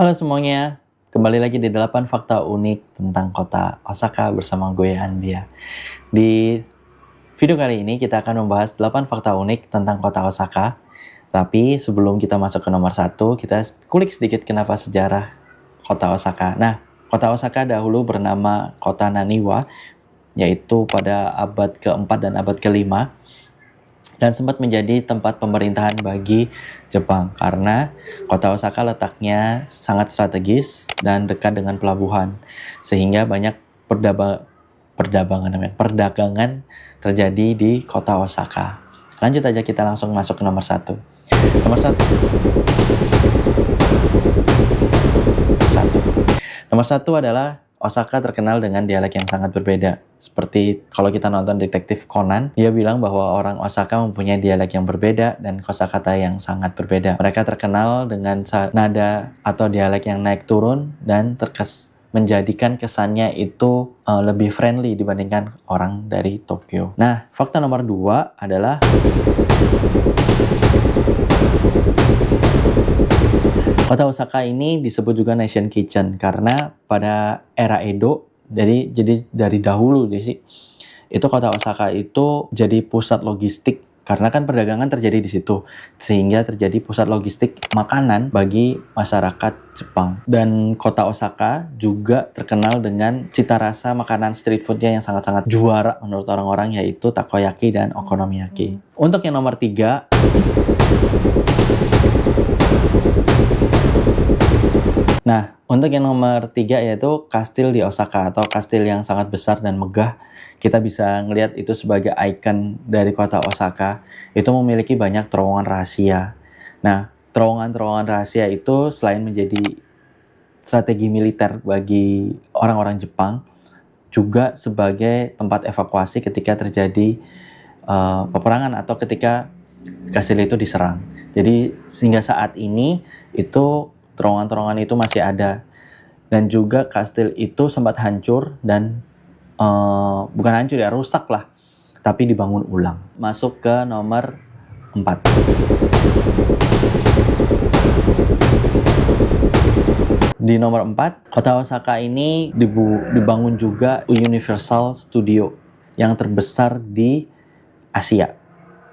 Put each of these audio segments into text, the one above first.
Halo semuanya, kembali lagi di 8 fakta unik tentang kota Osaka bersama gue Andia. Di video kali ini kita akan membahas 8 fakta unik tentang kota Osaka. Tapi sebelum kita masuk ke nomor 1, kita kulik sedikit kenapa sejarah kota Osaka. Nah, kota Osaka dahulu bernama kota Naniwa, yaitu pada abad ke-4 dan abad ke-5. Dan sempat menjadi tempat pemerintahan bagi Jepang karena kota Osaka letaknya sangat strategis dan dekat dengan pelabuhan sehingga banyak perdagangan terjadi di kota Osaka. Lanjut aja, kita langsung masuk ke nomor 1. Nomor satu adalah Osaka terkenal dengan dialek yang sangat berbeda. Seperti kalau kita nonton Detektif Conan, dia bilang bahwa orang Osaka mempunyai dialek yang berbeda dan kosakata yang sangat berbeda. Mereka terkenal dengan nada atau dialek yang naik turun dan menjadikan kesannya itu lebih friendly dibandingkan orang dari Tokyo. Nah, fakta nomor 2 adalah kota Osaka ini disebut juga Nation Kitchen karena pada era Edo, jadi dari dahulu sih, itu kota Osaka itu jadi pusat logistik karena kan perdagangan terjadi di situ, sehingga terjadi pusat logistik makanan bagi masyarakat Jepang. Dan kota Osaka juga terkenal dengan cita rasa makanan street foodnya yang sangat-sangat juara menurut orang-orang, yaitu takoyaki dan okonomiyaki. Untuk yang nomor 3, nah, untuk yang nomor 3 yaitu kastil di Osaka atau kastil yang sangat besar dan megah. Kita bisa ngelihat itu sebagai ikon dari kota Osaka. Itu memiliki banyak terowongan rahasia. Nah, terowongan-terowongan rahasia itu selain menjadi strategi militer bagi orang-orang Jepang, juga sebagai tempat evakuasi ketika terjadi peperangan atau ketika kastil itu diserang. Jadi sehingga saat ini itu terowongan-terowongan itu masih ada. Dan juga kastil itu sempat hancur dan bukan hancur ya, rusak lah, tapi dibangun ulang. Masuk ke nomor 4. Di nomor 4, kota Osaka ini dibangun juga Universal Studio yang terbesar di Asia.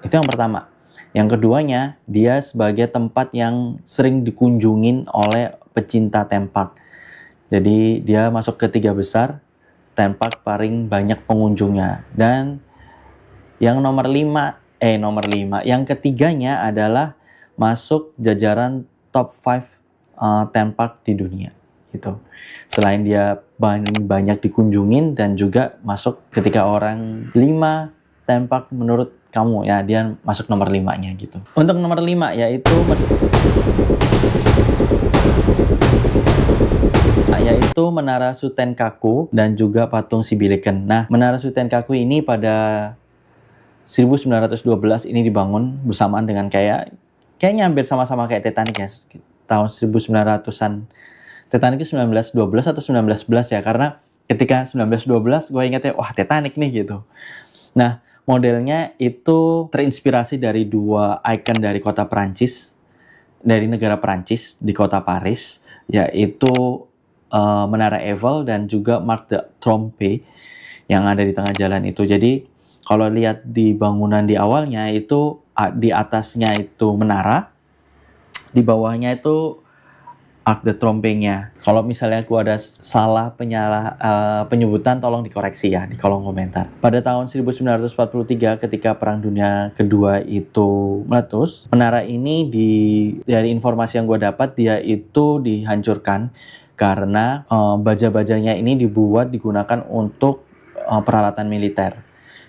Itu yang pertama. Yang keduanya, dia sebagai tempat yang sering dikunjungin oleh pecinta theme park. Jadi dia masuk ke 3 besar theme park paling banyak pengunjungnya. Dan yang nomor 5, yang ketiganya adalah masuk jajaran top 5 theme park di dunia gitu. Selain dia banyak dikunjungin dan juga masuk ketika orang 5 theme park menurut kamu ya, dia masuk nomor 5-nya gitu. Untuk nomor 5 yaitu Menara Sutenkaku dan juga patung Shibileken. Nah, Menara Sutenkaku ini pada 1912 ini dibangun bersamaan dengan kayaknya hampir sama-sama kayak Titanic ya, tahun 1900-an. Titanic itu 1912 atau 1911 ya, karena ketika 1912 gue ingatnya wah Titanic nih gitu. Nah, modelnya itu terinspirasi dari 2 ikon dari kota Perancis, dari negara Perancis di kota Paris, yaitu Menara Eiffel dan juga Marc de Trompe yang ada di tengah jalan itu. Jadi kalau lihat di bangunan di awalnya itu di atasnya itu menara, di bawahnya itu Arc de Triomphe-nya. Kalau misalnya aku ada salah penyebutan, tolong dikoreksi ya di kolom komentar. Pada tahun 1943 ketika Perang Dunia Kedua itu meletus, menara ini dari informasi yang gue dapat dia itu dihancurkan karena baja-bajanya ini digunakan untuk peralatan militer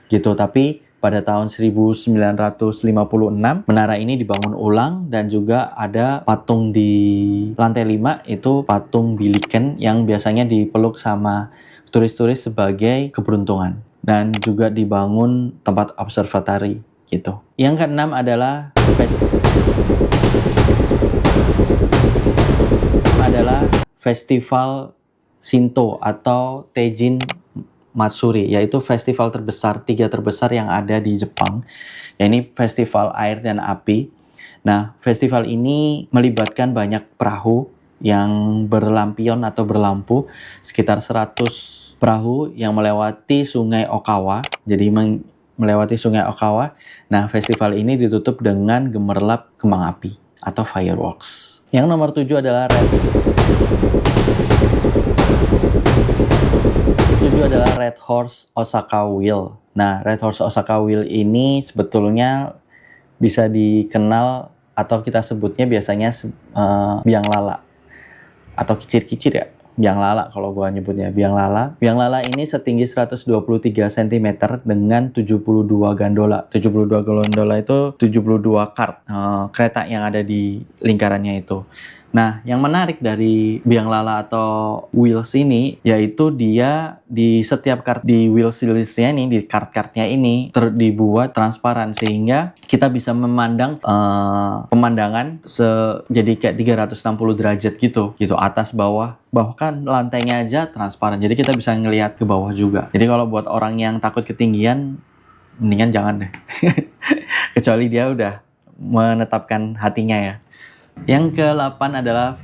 gitu. Tapi pada tahun 1956, menara ini dibangun ulang dan juga ada patung di lantai 5, itu patung Billiken yang biasanya dipeluk sama turis-turis sebagai keberuntungan. Dan juga dibangun tempat observatory gitu. Yang keenam adalah Festival Shinto atau Teijin Matsuri, yaitu festival 3 terbesar yang ada di Jepang. Ya, ini festival air dan api. Nah, festival ini melibatkan banyak perahu yang berlampion atau berlampu, sekitar 100 perahu yang melewati Sungai Okawa. Jadi melewati Sungai Okawa. Nah, festival ini ditutup dengan gemerlap kembang api atau fireworks. Yang nomor 7 adalah Red Horse Osaka Wheel. Nah, Red Horse Osaka Wheel ini sebetulnya bisa dikenal atau kita sebutnya biasanya biang lala atau kicir-kicir ya. Biang lala kalau gua nyebutnya biang lala. Biang lala ini setinggi 123 cm dengan 72 gondola. 72 gondola itu 72 kart kereta yang ada di lingkarannya itu. Nah, yang menarik dari biang lala atau wheels ini yaitu dia di setiap kart di wheels-nya ini, di kart-kartnya ini dibuat transparan sehingga kita bisa memandang pemandangan jadi kayak 360 derajat gitu atas bawah. Bahkan lantainya aja transparan. Jadi kita bisa ngelihat ke bawah juga. Jadi kalau buat orang yang takut ketinggian mendingan jangan deh. Kecuali dia udah menetapkan hatinya ya. Yang ke-8 adalah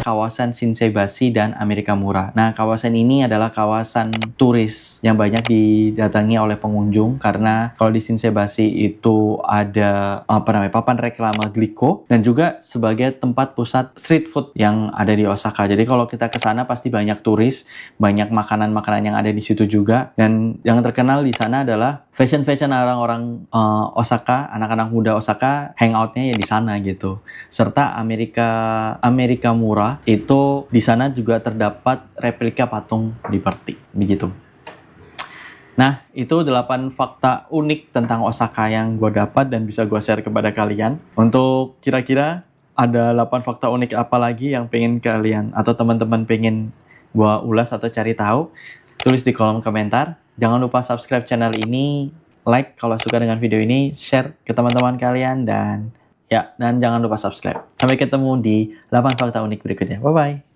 kawasan Shinsaibashi dan Amerikamura. Nah, kawasan ini adalah kawasan turis yang banyak didatangi oleh pengunjung karena kalau di Shinsaibashi itu ada papan reklame Glico dan juga sebagai tempat pusat street food yang ada di Osaka. Jadi kalau kita ke sana pasti banyak turis, banyak makanan-makanan yang ada di situ juga, dan yang terkenal di sana adalah fashion orang-orang Osaka, anak-anak muda Osaka hangoutnya ya di sana gitu. Serta Amerikamura itu di sana juga terdapat replika patung Liberty begitu. Nah, itu 8 fakta unik tentang Osaka yang gue dapat dan bisa gue share kepada kalian. Untuk kira-kira ada 8 fakta unik apa lagi yang pengen kalian atau teman-teman pengen gue ulas atau cari tahu, tulis di kolom komentar. Jangan lupa subscribe channel ini, like kalau suka dengan video ini, share ke teman-teman kalian, dan jangan lupa subscribe. Sampai ketemu di 8 fakta unik berikutnya. Bye-bye.